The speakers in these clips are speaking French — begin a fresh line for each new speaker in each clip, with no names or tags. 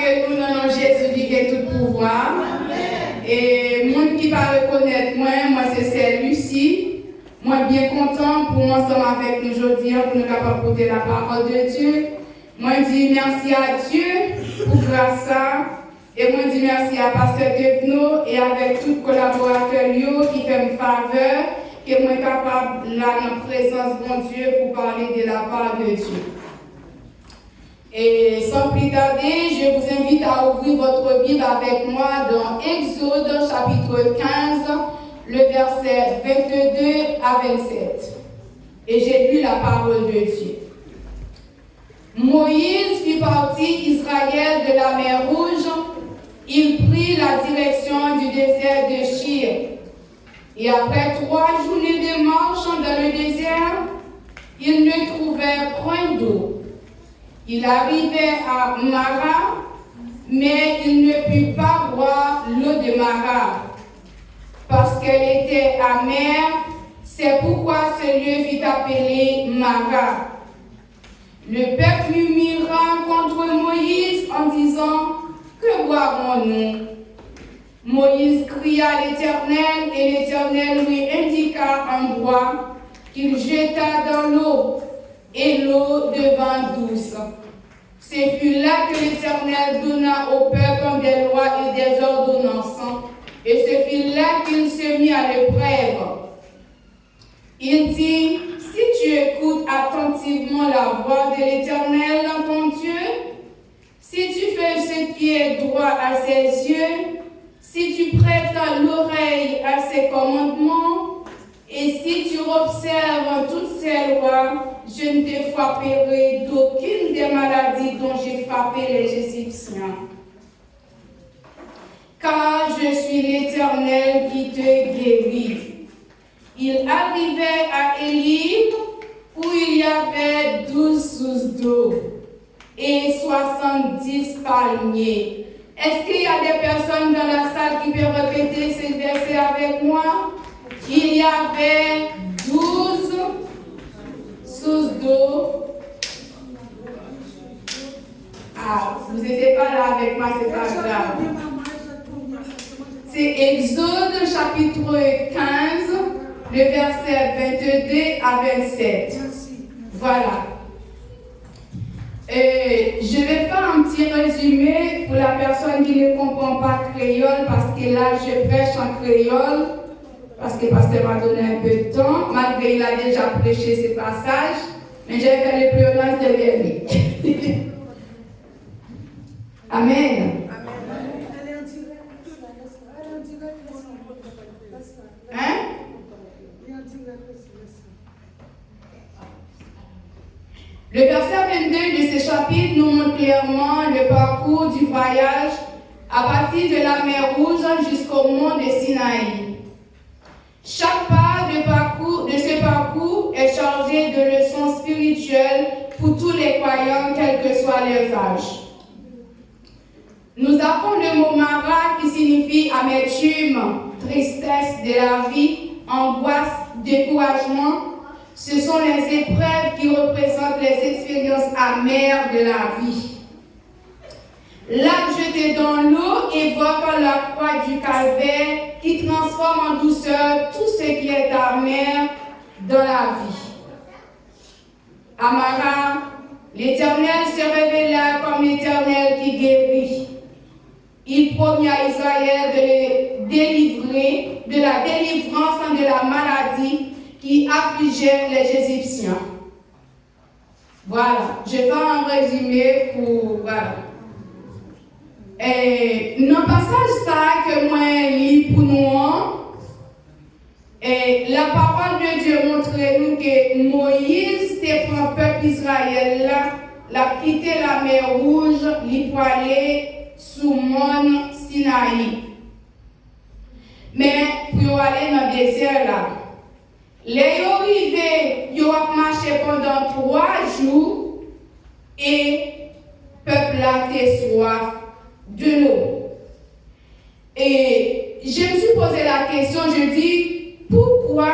que nous non Jésus qui a tout pouvoir. Et monde qui va reconnaître moi c'est Celle Lucie. Moi bien content pour moi ensemble avec nous aujourd'hui pour nous capables de porter la parole de Dieu. Moi dis merci à Dieu pour grâce ça. Et moi dis merci à Pasteur Devno et avec tous les collaborateurs qui fait une faveur que moi capable là dans la présence de mon Dieu pour parler de la part de Dieu. Et sans plus tarder, je vous invite à ouvrir votre Bible avec moi dans Exode chapitre 15, le verset 22 à 27. Et j'ai lu la parole de Dieu. Moïse fit partie Israël de la mer Rouge. Il prit la direction du désert de Shir. Et après 3 journées de marche dans le désert, il ne trouvait point d'eau. Il arrivait à Mara, mais il ne put pas boire l'eau de Mara, parce qu'elle était amère. C'est pourquoi ce lieu fut appelé Mara. Le peuple murmura contre Moïse en disant: que boirons-nous? Moïse cria à l'Éternel, et l'Éternel lui indiqua un bois qu'il jeta dans l'eau, et l'eau devint douce. Ce fut là que l'Éternel donna au peuple des lois et des ordonnances, et ce fut là qu'il se mit à l'épreuve. Il dit: si tu écoutes attentivement la voix de l'Éternel, ton Dieu, si tu fais ce qui est droit à ses yeux, si tu prêtes l'oreille à ses commandements, et si tu observes toutes ses lois, je ne te frapperai d'aucune des maladies dont j'ai frappé les Égyptiens. Car je suis l'Éternel qui te guérit. Il arrivait à Élim, où il y avait 12 sources d'eau et 70 palmiers. Est-ce qu'il y a des personnes dans la salle qui peuvent répéter ces versets avec moi? Il y avait 12 sources d'eau. Ah, vous n'étiez pas là avec moi, c'est pas grave. C'est Exode chapitre 15, le verset 22 à 27. Voilà. Je vais faire un petit résumé pour la personne qui ne comprend pas créole, parce que là, je prêche en créole, parce que le pasteur m'a donné un peu de temps, malgré qu'il a déjà prêché ses passages, mais j'ai fait les pleurances derrière lui. Amen. Hein? Le verset 22 de ce chapitre nous montre clairement le parcours du voyage à partir de la mer Rouge jusqu'au mont de Sinaï. Chaque pas de ce parcours est chargé de leçons spirituelles pour tous les croyants, quel que soit leur âge. Nous avons le mot Mara qui signifie amertume, tristesse de la vie, angoisse, découragement. Ce sont les épreuves qui représentent les expériences amères de la vie. L'arbre jeté dans l'eau évoque la croix du calvaire qui transforme en douceur tout ce qui est amer dans la vie. À Mara, l'Éternel se révéla comme l'Éternel qui guérit. Il promit à Israël de les délivrer de la délivrance de la maladie qui affligeait les Égyptiens. Voilà, je fais un résumé pour... Voilà. Et dans le passage ça que moi lis pour nous, et la parole de Dieu montre nous que Moïse, c'était pour le peuple Israël, l'a quitté la mer Rouge, l'y pour aller sous mont Sinaï. Mais pour aller dans le désert là, les arrivés, ils ont marché pendant 3 jours et le peuple a été soif de l'eau. Et je me suis posé la question, je dis, pourquoi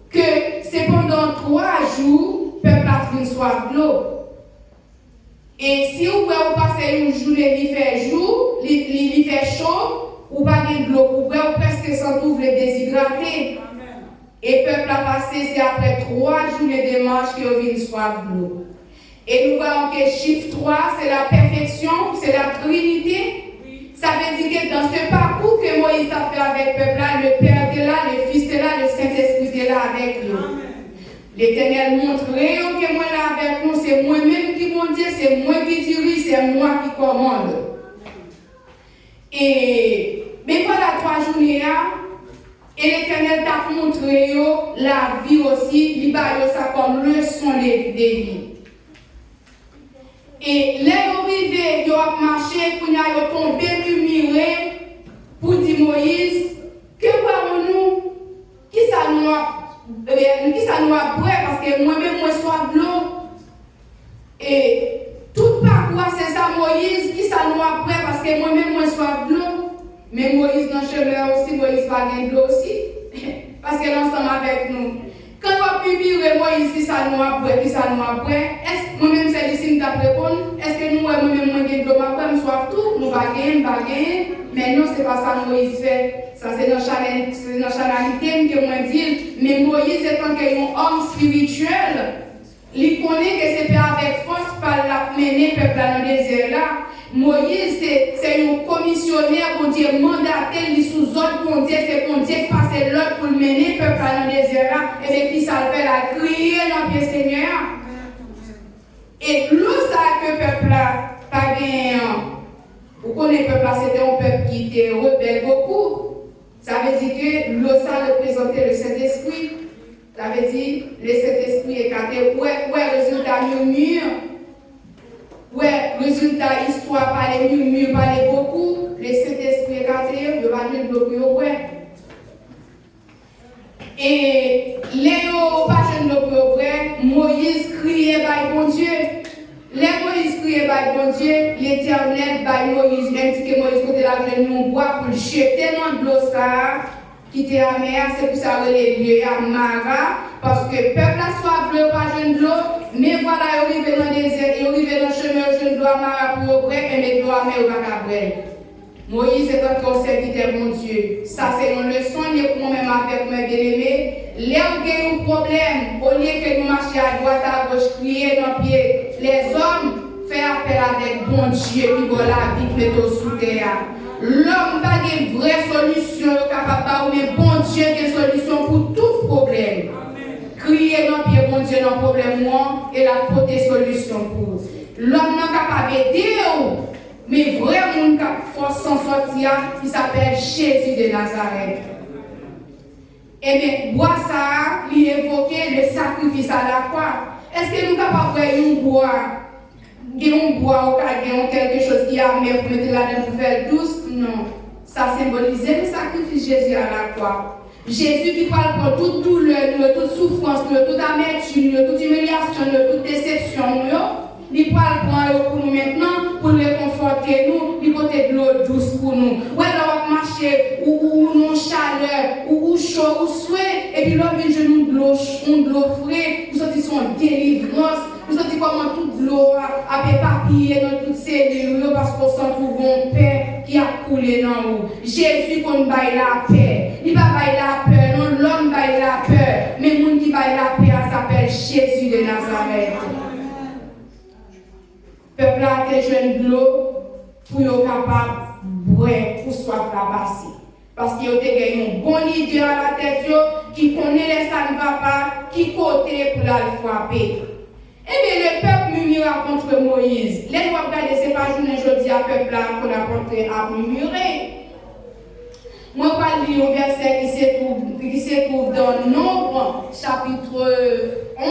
que c'est pendant 3 jours le peuple a pris soif de l'eau? Et si vous pouvez passer c'est une journée qui fait jour, qui fait chaud, ou pas de l'eau pour boire, ou presque sans trouver déshydraté. Et le peuple a passé, c'est après 3 journées de marche qu'il vient soif d'eau. Et nous voyons que chiffre 3, c'est la perfection, c'est la Trinité. Ça veut dire que dans ce parcours que Moïse a fait avec le peuple, là, le Père est là, le Fils est là, le Saint-Esprit est là avec nous. L'Éternel montre que moi là avec nous, c'est moi-même qui mon Dieu, c'est moi qui dirige, c'est moi qui commande. Et mais voilà 3 journées là, et l'Éternel t'a montré la vie aussi, il va ça comme leçon de vie. Et les arrivés, ils ont marché, ils ont tombé, murmuré pour dire Moïse, que voyons-nous? Qui ça nous a pris parce que moi-même, moi, soif de l'eau. Et tout parcours, c'est ça, Moïse, qui ça nous a pris parce que moi-même, moi, soif de l'eau. Mais Moïse, dans le chemin aussi, Moïse va gagner de l'eau aussi. Parce qu'elle est ensemble avec nous. Quand on a pu vivre Moïse, qui ça nous a pris, est-ce que moi-même, c'est ici, nous répondre, est-ce que nous, moi-même, moi, gagner de l'eau, nous soif tout, nous va gagner, mais non, c'est pas ça que Moïse fait. Ça, c'est dans la charnalité que moi dis. Mais Moïse, étant qu'un homme spirituel, il connaît que c'est pas avec force par la mener le peuple dans le désert là. Moïse, c'est un commissionnaire pour dire mandaté, il sous ordre pour dire, c'est pour dire passer l'autre pour mener le peuple dans le désert là. Et bien, qui ça fait la crier dans le Seigneur. Et l'eau, ça que le peuple là, pas bien. Vous connaissez le peuple là, c'était un peuple qui était rebelle beaucoup. Ça veut dire que l'eau, ça représentait le Saint-Esprit. Ça veut dire que le Saint-Esprit est caté. Ouais, résultat murmure. Ouais, résultat histoire, parler murmure, parler beaucoup. Le Saint-Esprit est caté, il va dire beaucoup, ouais. Et Léo, pas jeune de Moïse criait par bon Dieu. Les Moïse criait par bon Dieu, l'Éternel par Moïse, indique que Moïse côté la jeune nous bois pour jeter dans l'eau ça, qui était à mer, c'est pour ça que les lieux à Mara, parce que le peuple a soif de l'eau, pas jeune de l'eau, mais voilà, il arrive dans le désert, il arrive dans le chemin, jeune de l'eau à Mara pour ouvrir, et mettre l'eau à mer au Macabrel. Moïse est encore serviteur mon Dieu. Ça c'est une leçon, il est pour moi-même avec mes bien-aimés. Là où il y a un problème, au lieu que nous marchions à droite, à gauche, crier dans le pied, les hommes font appel avec bon Dieu qui va la vie mettre sous terre. L'homme n'a pas de vraie solution capable, mais bon Dieu a une solution pour tout problème. Crier dans le pied, bon Dieu, dans le problème, moi, et la porter solution pour. L'homme n'a pas d'aider. Mais vraiment, qui a force s'en sortir, qui s'appelle Jésus de Nazareth. Et bien, bois ça, il évoquait le sacrifice à la croix. Est-ce que nous sommes capables de voir un bois ou quelque chose qui a amené pour mettre là-dedans pour faire douce? Non. Ça symbolisait le sacrifice de Jésus à la croix. Jésus qui parle pour toute douleur, toute souffrance, toute amertume, toute humiliation, toute déception. Il parle pour nous maintenant, pour réconforter nous, il côté de l'eau douce pour nous. Ou alors on marcher, ou non chaleur, ou chaud, ou souhait, et puis là, il y a de l'eau fraîche, nous sortons son délivrance, nous sortons comment toute l'eau a éparpillé dans toutes ces cellules, parce qu'on sent trouve une paix qui a coulé dans nous. Jésus qu'on baille la paix. Il va bailler la peur, non, l'homme baille la peur, mais le monde qui baille la paix, s'appelle Jésus de Nazareth. Le peuple a été jeune de l'eau pour être capable de boire pour soif la passer. Parce qu'il a gagné un bon leader à la tête qui connaît les ça ne va pas, qui côté pour la frapper. Eh bien, le peuple murmura contre Moïse. Les gens regardent, ce n'est pas aujourd'hui à peuple là qu'on a porté à murmurer. Moi, je vais lire un verset qui se trouve dans Nombre, chapitre 11.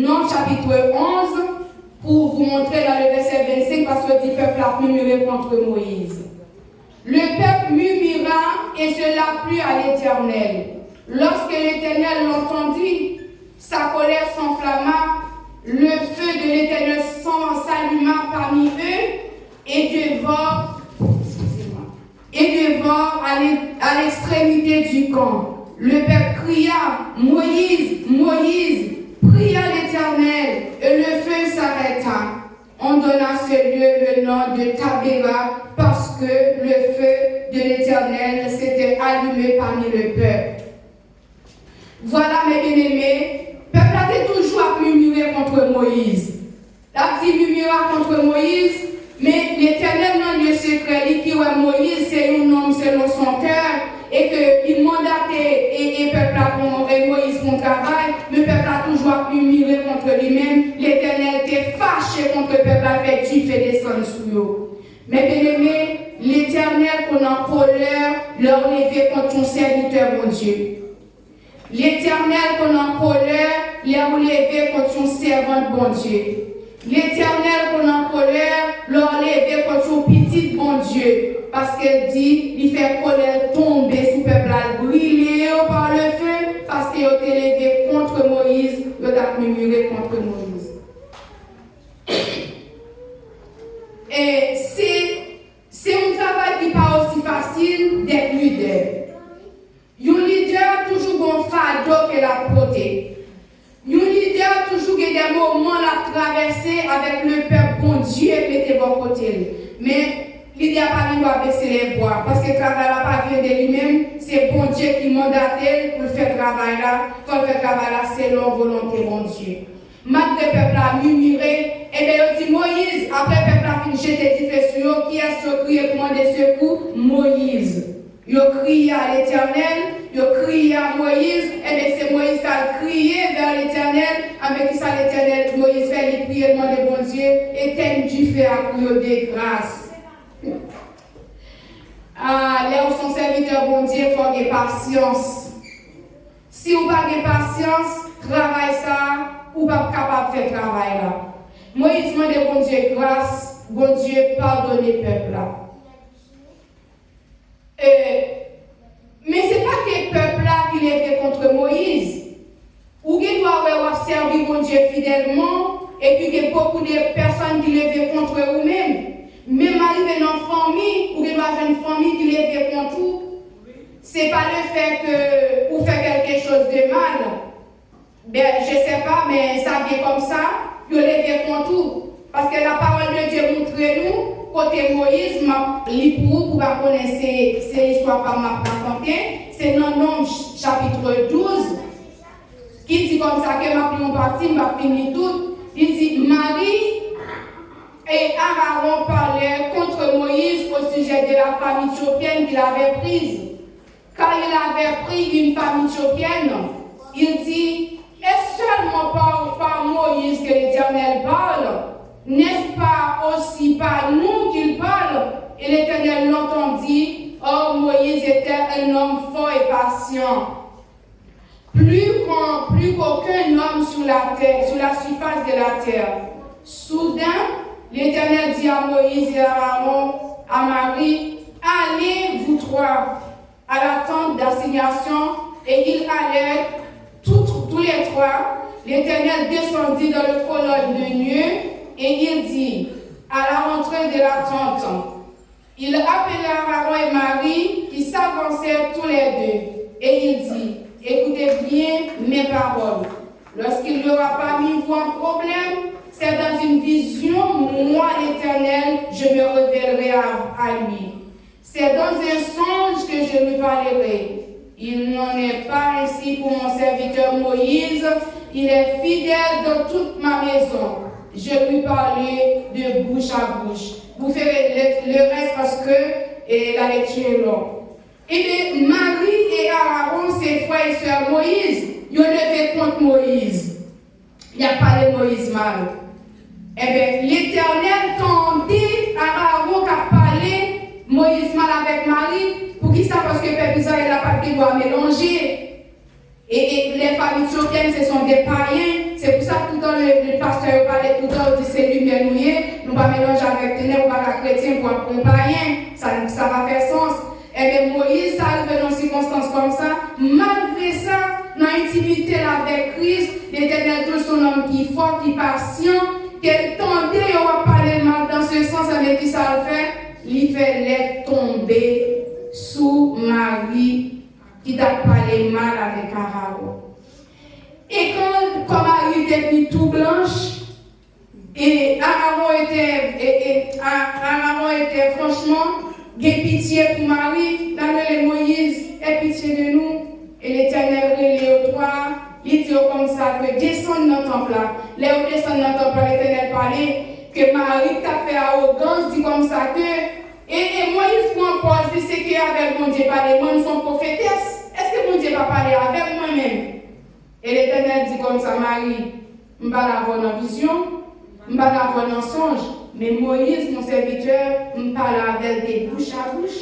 Non, chapitre 11, pour vous montrer dans le verset 25, parce que le peuple a murmuré contre Moïse. Le peuple murmura et cela plut à l'Éternel. Lorsque l'Éternel l'entendit, sa colère s'enflamma, le feu de l'Éternel s'alluma parmi eux et devora à l'extrémité du camp. le peuple cria, Moïse, Moïse, pria l'Éternel, et le feu s'arrêta. On donna ce lieu le nom de Tabéra parce que le feu de l'Éternel s'était allumé parmi le peuple. Voilà mes bien-aimés, le peuple a toujours murmuré contre Moïse. La petite murmura contre Moïse, mais l'Éternel dans le secret dit que Moïse c'est un homme selon son cœur et qu'il mandatait et peuple a et Moïse son travail, le peuple a toujours murmuré contre lui-même. L'Éternel était fâché contre le peuple avec qui fait descendre sous eux. Mais bien aimé, l'Éternel qu'on en colère leur levé contre son serviteur mon Dieu. L'Éternel qu'on en colère leur levé contre son servant bon Dieu. L'Éternel qu'on en colère leur levé contre son petit bon Dieu. Parce qu'elle dit, il fait colère tomber sous le peuple à brûler par le feu, parce qu'il a été levé contre Moïse, il a murmuré contre Moïse. Et c'est un travail qui n'est pas aussi facile d'être leader. Un leader toujours bon fardeau que la portée. Un leader toujours des moments à traverser avec le peuple bon Dieu et mettez bon côté. Mais il n'y a pas de baisser les bois parce que le travail n'a pas vient de lui-même, c'est bon Dieu qui mandate pour faire travail là. Quand le travail là, c'est leur volonté, bon Dieu. Malgré le peuple a murmuré, et bien il dit Moïse, après le peuple a fini jeter du feu sur eux, qui a crié pour demander secours? Moïse. Il a crié à l'Éternel, il a crié à Moïse, et bien c'est Moïse qui a crié vers l'Éternel, avec qui ça l'Éternel, Moïse fait les prières, demander bon Dieu, éteigne du feu à crier de grâce. Là où son serviteur bon Dieu, il faut avoir patience. Si vous n'avez pas de patience, travaille ça, ou pas capable de faire travail là. Moïse demande bon Dieu grâce, bon Dieu pardonne le peuple là. Mais ce n'est pas que le peuple là qui est fait contre Moïse. Ou qu'il doit servir bon Dieu fidèlement et qu'il y a beaucoup de personnes qui le fait contre eux-mêmes. Même arriver dans une famille, ou qu'il doit avoir une famille qui le fait contre vous. Ce n'est pas le fait que vous faites quelque chose de mal. Ben, je ne sais pas, mais ça vient comme ça, vous le fait contre vous. Parce que la parole de Dieu montre nous, côté Moïse, pour connaître ces histoires par ma raconter, c'est dans Nombres chapitre 12, qui dit comme ça que ma première partie, m'a fini tout. Il dit Marie et Aaron parlaient contre Moïse au sujet de la femme éthiopienne qu'il avait prise. Quand il avait pris une femme éthiopienne, il dit est-ce seulement par Moïse que l'Éternel parle? N'est-ce pas aussi par nous qu'il parle? Et l'Éternel l'entendit. Or, Moïse était un homme fort et patient. Plus qu'aucun homme sur la terre, sur la surface de la terre. Soudain, l'Éternel dit à Moïse et à Aaron, à Marie, allez vous trois à la tente d'assignation. Et ils allèrent tous les trois. L'Éternel descendit dans le colonne de nuée et il dit, à la rentrée de la tente, il appela Aaron et Marie qui s'avançaient tous les deux. Et il dit, écoutez bien mes paroles. Lorsqu'il n'y aura parmi vous un problème, c'est dans une vision, moi l'Éternel, je me révélerai à lui. C'est dans un songe que je lui parlerai. Il n'en est pas ainsi pour mon serviteur Moïse. Il est fidèle dans toute ma maison. Je lui parlerai de bouche à bouche. Vous ferez le reste parce que la lecture est longue. Et bien, Marie et Aaron, ses frères et sœurs Moïse, ils ont levé contre Moïse. Il n'y a pas de Moïse mal. Eh bien, l'Éternel tendait à Aaron qu'à parler Moïse mal avec Marie. Pour qui ça? Parce que Père Israël n'a pas pu doit mélanger. Et les familles éthiopiennes, ce sont des païens. C'est pour ça que tout le temps le pasteur parlait tout le temps de ces lumières mouillées. Nous ne pas mélanger avec ténèbres, pas la chrétien pour un païen. Ça va faire sens. Et bien Moïse, ça arrive dans des circonstances comme ça. Malgré ça, dans l'intimité avec Christ, l'Éternel trouve son homme qui est fort, qui est patient, qu'elle tendait, on va parler mal dans ce sens avec qui ça le fait. Il fait les tomber sous Marie qui t'a parlé mal avec Aaron. Et quand Marie était venue tout blanche, et Aaron était franchement, j'ai pitié pour Marie, dans le Moïse, aie pitié de nous. Et l'Éternel relève au toi, il dit comme ça, que descendre dans le temple là. Là où descendre dans le temple, l'Éternel parlait, que Marie t'a fait arrogance, dit comme ça que, et Moïse prend pause, dit c'est qu'avec mon Dieu parler, moi nous sommes prophétesse. Est-ce que mon Dieu va parler avec moi-même? Et l'Éternel dit comme ça, Marie, je ne vais pas l'avoir dans vision, je ne vais pas l'avoir dans songe, mais Moïse, mon serviteur, je parle avec des bouche à bouche.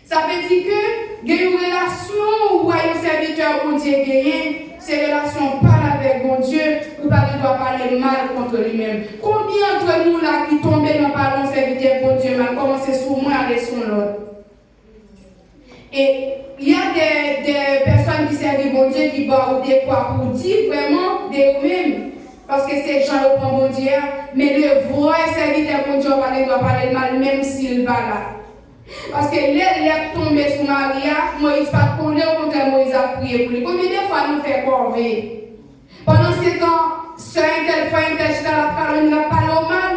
Ça veut dire que, il y a une relation où un serviteur mon Dieu gagne, c'est une relation parle avec mon Dieu, ou pas qu'il doit parler mal contre lui-même. Combien d'entre nous là qui tombent dans le pardon serviteur mon Dieu, mal commencé sur moi à aller sur l'autre? Et il y a des personnes qui servent mon Dieu qui boivent des quoi pour dire vraiment d'eux-mêmes. Parce que ces gens le prennent mon Dieu, mais le vrai serviteur mon Dieu doit parler mal même s'il va là. Parce que l'air est tombé sur Maria, Moïse pas connaît, au contraire Moïse a prié pour lui. Combien de fois nous fait corvée? Pendant ce temps, soeur telle fois, une telle chose, la parole n'a pas normal.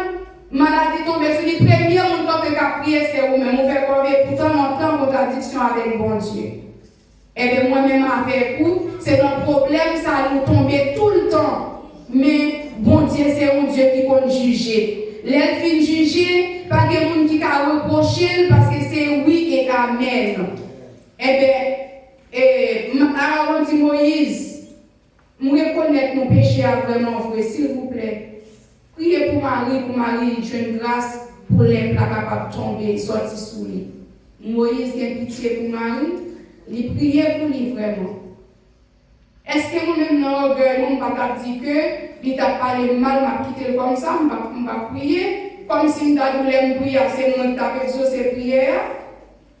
Maladie tombée sur lui, premier monde qui a prié, c'est vous-même. On fait corvée, pourtant on entend en contradiction avec bon Dieu. Et bien moi-même avec vous, c'est un problème, ça nous tombe tout le temps. Mais bon Dieu, c'est un Dieu qui peut juger. Les fins juger, pas de monde qui a reproché parce que c'est oui et amen. Eh bien, Aaron dit Moïse, nous reconnaître nos péchés vraiment vrai, s'il vous plaît. Priez pour Marie, je une grâce pour les plats capables de tomber, sortir sous lui. Moïse a pitié pour Marie, il priait pour lui vraiment. Est-ce que moi-même, dans l'orgueil, on ne va pas dire que il t'a parlé mal, m'a quitté comme ça, on va prier, comme si on voulait prier, c'est moi qui t'a fait ces prières.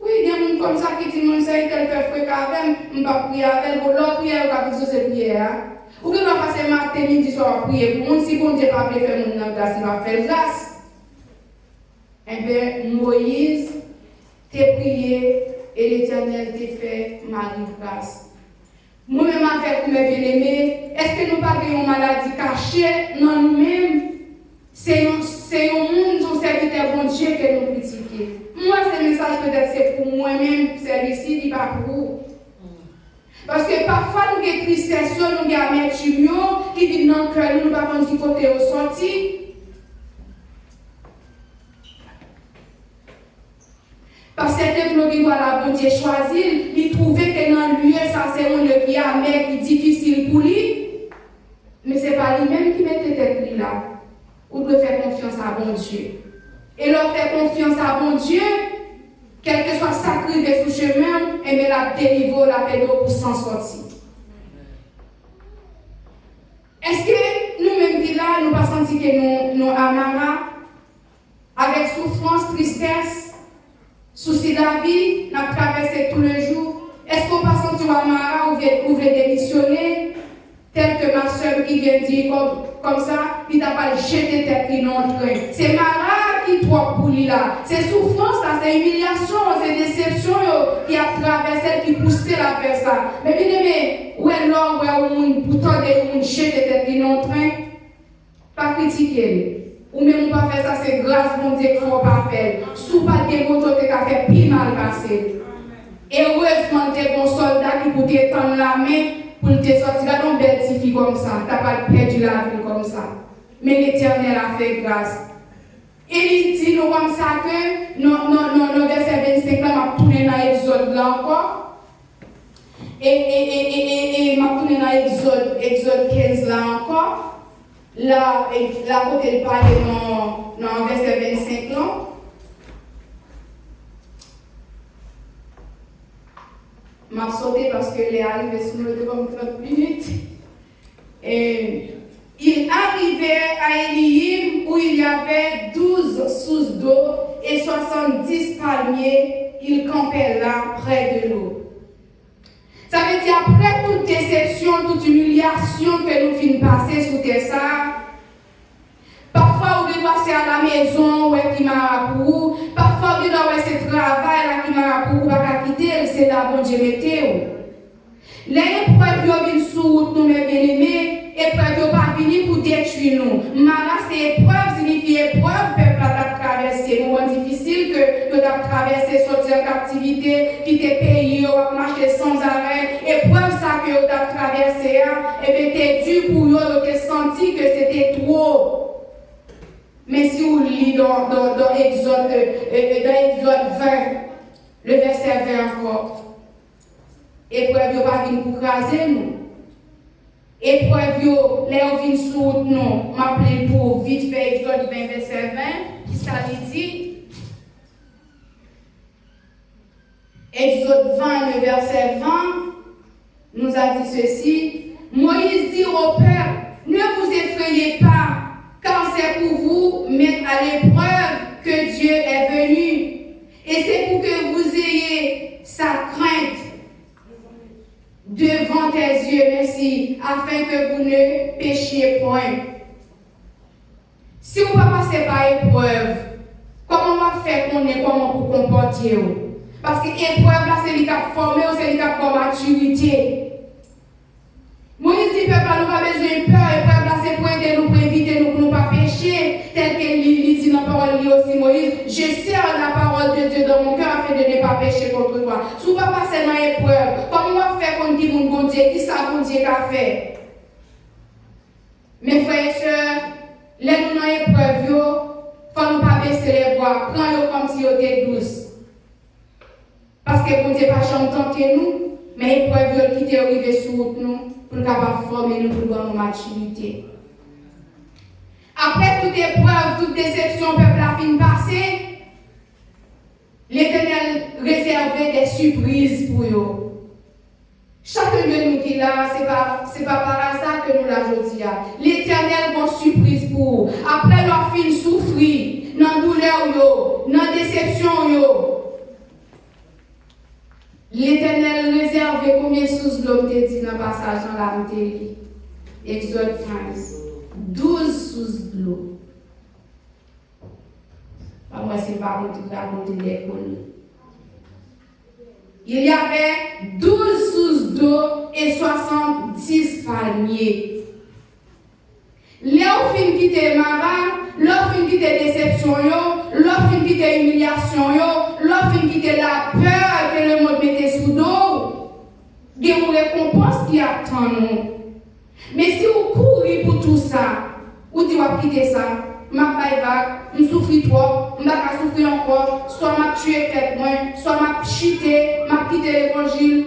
Oui, il y a des gens comme ça qui disent, mon Seigneur, tel fait fréquent avec, on va prier avec, pour l'autre prière, on va faire ces prières. Ou bien on va passer matin, midi, soir, prier pour moi, si bon Dieu pas fait faire mon grâce, il va faire grâce. Eh bien, Moïse t'a prié et l'Éternel t'a fait Marie grâce. Nous-mêmes, avec mes bien-aimés, est-ce que nous n'avons pas une maladie cachée dans nous-mêmes? C'est un monde, un serviteur bon Dieu que nous critiquons. Moi, ce message peut-être c'est pour moi-même, celui-ci, il n'est pas pour vous. Parce que parfois, nous avons des tristesses, nous avons des amertumes qui vivent dans le cœur, nous ne pouvons pas du côté au sorti. Parce que dès que nous la bon Dieu choisi, il trouvait que dans le lieu, ça c'est un lieu qui est amer, qui est difficile pour lui. Mais ce n'est pas lui-même qui mettait tête là. On doit faire confiance à bon Dieu. Et leur faire confiance à bon Dieu, quel que soit sacré de ce chemin, et bien la délivre la paix pour s'en sortir. Est-ce que nous-mêmes qui là, nous pas senti que nous amara, avec souffrance, tristesse, souci de la vie, nous avons traversé tous les jours. Est-ce qu'on passe en tout amara ou veut démissionner, tel que ma soeur qui vient dire comme ça, il n'a pas jeté tête qui non train. C'est Mara qui trop pour lui là. C'est souffrance là, c'est humiliation, c'est déception qui a traversé, qui poussait la faire ça. Mais bien aimé, où est l'homme, où est pourtant des gens jeté tête qui non train, pas critiquer. Ou même on pas faire ça, c'est grâce mon Dieu qu'il ne faut pas faire. Sous pas de moto qui a fait plus mal passé. Et heureusement, tu es un soldat qui peut t'étendre la main pour te sortir dans une belle fille comme ça. Tu n'as pas perdu la vie comme ça. Mais l'Éternel a fait grâce. Et il dit nous comme ça que nos versets 25 là, m'a tourné dans l'Exode là encore. Et m'a tourné dans l'Exode 15 là encore. Là, côté de parler dans verset 25 là. M'a sauté parce que les arrivé sur le devant 30 minutes. Et il arrivait à Élim où il y avait 12 sources d'eau et 70 palmiers. Il campait là près de l'eau. Ça veut dire après toute déception, toute humiliation que nous finissons passer sous terre ça, parfois on doit c'est à la maison, ouais, qui m'a pour parfois, il doit c'est travail, là, qui m'a pour pas quitter, c'est là, bon Dieu, mettez. Les épreuves viennent sur nous, mes bien-aimés, épreuves ne pas venir pour détruire nous. Maintenant, c'est épreuve, signifie épreuve, peuple a traversé. Moment difficile que nous avons traversé, sortir en captivité, quitter le pays, marcher sans arrêt. Épreuve, ça que nous avons traversé, et bien, c'était dur pour nous, nous avons senti que c'était trop. Mais si vous lisez dans Exode 20, le verset 20 encore, épreuve ne pas venir pour craser nous. Épreuve, les viennent sur nous. M'appelez pour vite fait Exode 20, verset 20, qui ça dit. Exode 20, le verset 20, nous a dit ceci. Moïse dit au peuple, ne vous effrayez pas, car c'est pour vous mettre à l'épreuve que Dieu est venu. Et c'est pour que vous ayez sa crainte devant tes yeux, merci, afin que vous ne péchiez point. Si on va passer par épreuve, comment on va faire qu'on est, comment pour comporter? Parce que épreuve, là, c'est lui qui a formé, c'est lui qui a pour maturité. Moïse dit, peuple, nous pas besoin de peur, épreuve, là, c'est pour aider nous, pour éviter nous, pour ne pas pécher, tel qu'il dit dans la parole aussi, Moïse, je sers la parole de Dieu dans mon cœur afin de ne pas pécher contre toi. Si on va passer dans l'épreuve, comment on va faire qu'on dit mon bon Dieu, qui ça bon Dieu qu'a fait? Mes frères et sœurs, les nous dans l'épreuve, il faut nous pas baisser les bras, prends-le comme si on était douce. Parce que bon Dieu pas jamais tenté nous, mais l'épreuve qui t'est arrivé sur nous, pour nous capable former nous pour nous maturité. Après toute épreuve, toute déception, peuple a fini passer, l'Éternel réservait des surprises pour eux. Chacun de nous qui est là, ce n'est pas par hasard que nous l'avons dit. L'Éternel a une surprise pour eux. Après leur fin souffrir, dans la douleur, dans la déception, l'Éternel réservait combien sous l'homme te dit dans le passage dans la Métérie. Exode 15. 12 sous l'eau. Moi, c'est pas raconter des conneries. Il y avait 12 sous d'eau et 70 palmiers. L'offre qui était marre, l'offre qui était déception, l'offre qui était humiliation, l'offre qui était la peur que le monde mettait sous l'eau, il y a une récompense qui attend nous. Mais si vous courez pour tout ça, vous dites, vous quitter ça, je souffre trop, je ne vais pas souffrir encore, soit je tué quelqu'un, soit je chuté, je quitté l'évangile.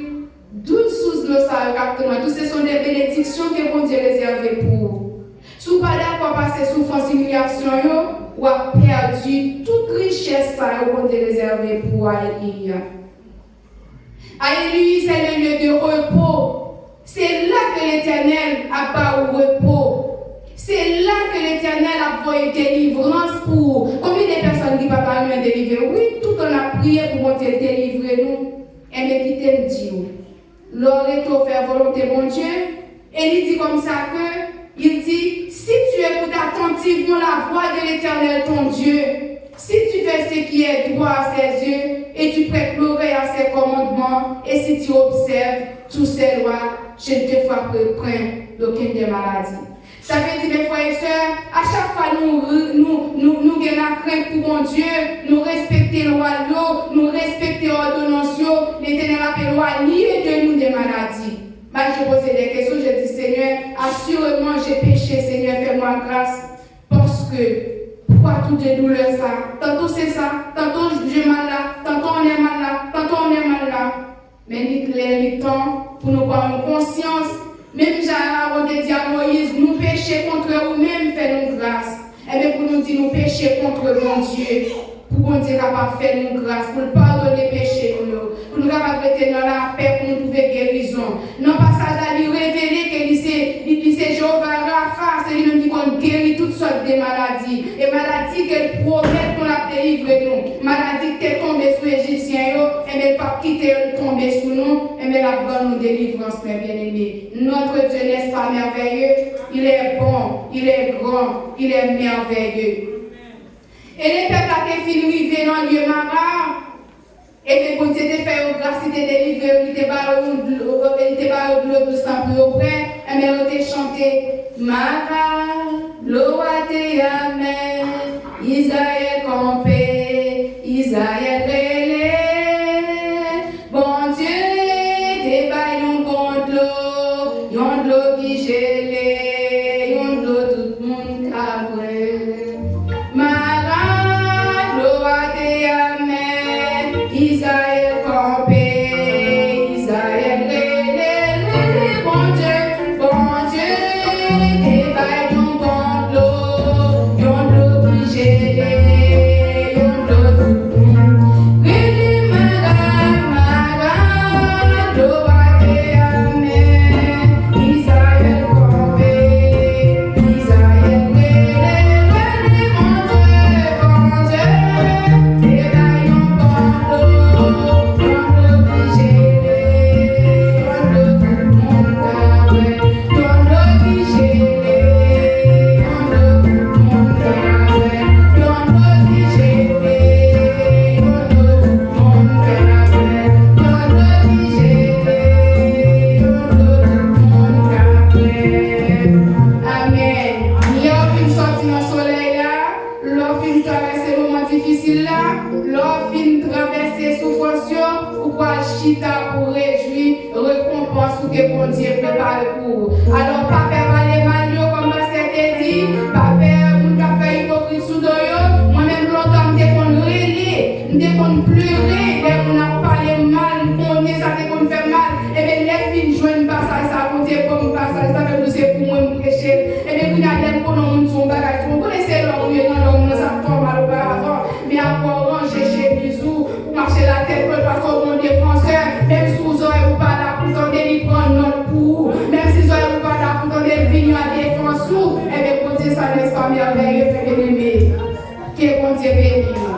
12 sous le ça, exactement. Tout ce sont des bénédictions que bon Dieu réservé pour vous. Si vous parlez à passer souffrance, humiliation, vous avez perdu toute richesse que bon Dieu réservé pour vous. Alléluia. Alléluia, c'est le lieu de repos. C'est là que l'Éternel a pas au repos. C'est là que l'Éternel a envoyé délivrance pour. Combien de personnes qui ne peuvent pas nous délivrer? Oui, tout on a prié pour mon Dieu délivrer nous. Et me quitter le Dieu. L'aurait faire volonté mon Dieu. Et il dit comme ça que, il dit, si tu écoutes attentivement la voix de l'Éternel ton Dieu, si tu fais ce qui est droit à ses yeux, et tu prêtes l'oreille à ses commandements, et si tu observes tous ses lois, je ne te ferai point d'aucune des maladies. Ça veut dire, mes frères et sœurs, à chaque fois nous avons la crainte pour mon Dieu, nous respecter le roi, nous respecter l'ordonnance, l'Éternel a éloigné de nous des maladies. Moi, je posais des questions, je dis, Seigneur, assurément j'ai péché, Seigneur, fais-moi grâce, parce que pourquoi toutes les douleurs ça? Tantôt c'est ça, tantôt j'ai mal là, tantôt on est mal là, tantôt on est mal là. Mais ni clair, ni temps, pour nous avoir une conscience. Même Jean dit à Moïse, nous péchons contre nous-mêmes, fais-nous grâce. Et bien pour nous dire, nous péchons contre mon Dieu. Pour qu'on Dieu capable de faire nous grâce, pour nous pardonner les péchés, pour nous capable de rester dans la paix, pour nous trouver guérison. Dans le passage, à lui révéler que c'est Jéhovah Rapha, c'est lui-même qui guérit toutes sortes de maladies. Et maladies qu'elle promet qu'on a délivré nous. Maladies qui est tombée sur les Égyptiens, et bien pas quitter tomber sur nous, et bien la bonne nous délivrance, mes bien-aimés. Notre Dieu n'est pas merveilleux, il est bon, il est grand, il est merveilleux. Et les peuples qui fin arrivé dans le lieu marin, et que quand Dieu te fait grâce, il te délivre, il te bat de l'eau tout ça pour auprès, et bien on te chanté Mara, l'eau a te amen, Isaïe campé, Isaïe relé, bon Dieu, te bat yon contre l'eau qui gelé, yon de l'eau tout le monde cabré. Mara, l'eau a te amen, Isaïe campé, Isaïe relé, bon Dieu, te bat yon contre l'eau qui gelé, yon de l'eau tout le monde. Relé Mara, l'eau a te amen, Isaïe campé, Isaïe relé, bon Dieu, te bat yon contre l'eau qui gelé, yon de tout le monde cabré, yon l'eau qui gelé, yon de tout le monde cabré, yon l'eau qui gelé, yon de tout le monde cabré, yon l'eau qui gelé, yon de tout le monde cabré. Amen. Il y a une sortie dans le soleil là, l'offre une traverser le moment difficile là, l'offre une traverser souffrance, ou quoi chita pour réjouir, récompense ou que bon Dieu prépare pour. Alors, pas peur aller mal, comme Pasteur te dit, pas peur, mon café hypocrite sous doyo, moi-même longtemps, je qu'on relais, je qu'on pleurer, dès qu'on a parlé mal, on est ça, qu'on fait mal, et bien les filles joignent passage, ça compte comme passage, ça fait nous c'est pour moi, pour prêcher, et bien qu'on a des qu'on a son bagage, vous connaissez l'homme, ça forme mal auparavant, mais encore ranger chez bisous, pour marcher la tête, pour passer au bon défenseur, même sous eux, ou pas là, pour s'en délivrer prendre notre coup, même si eux, ou pas là, pour s'en délivrer à défense, et bien, pour dire ça n'est pas merveilleux, fait aimer, qui est bon Dieu béni.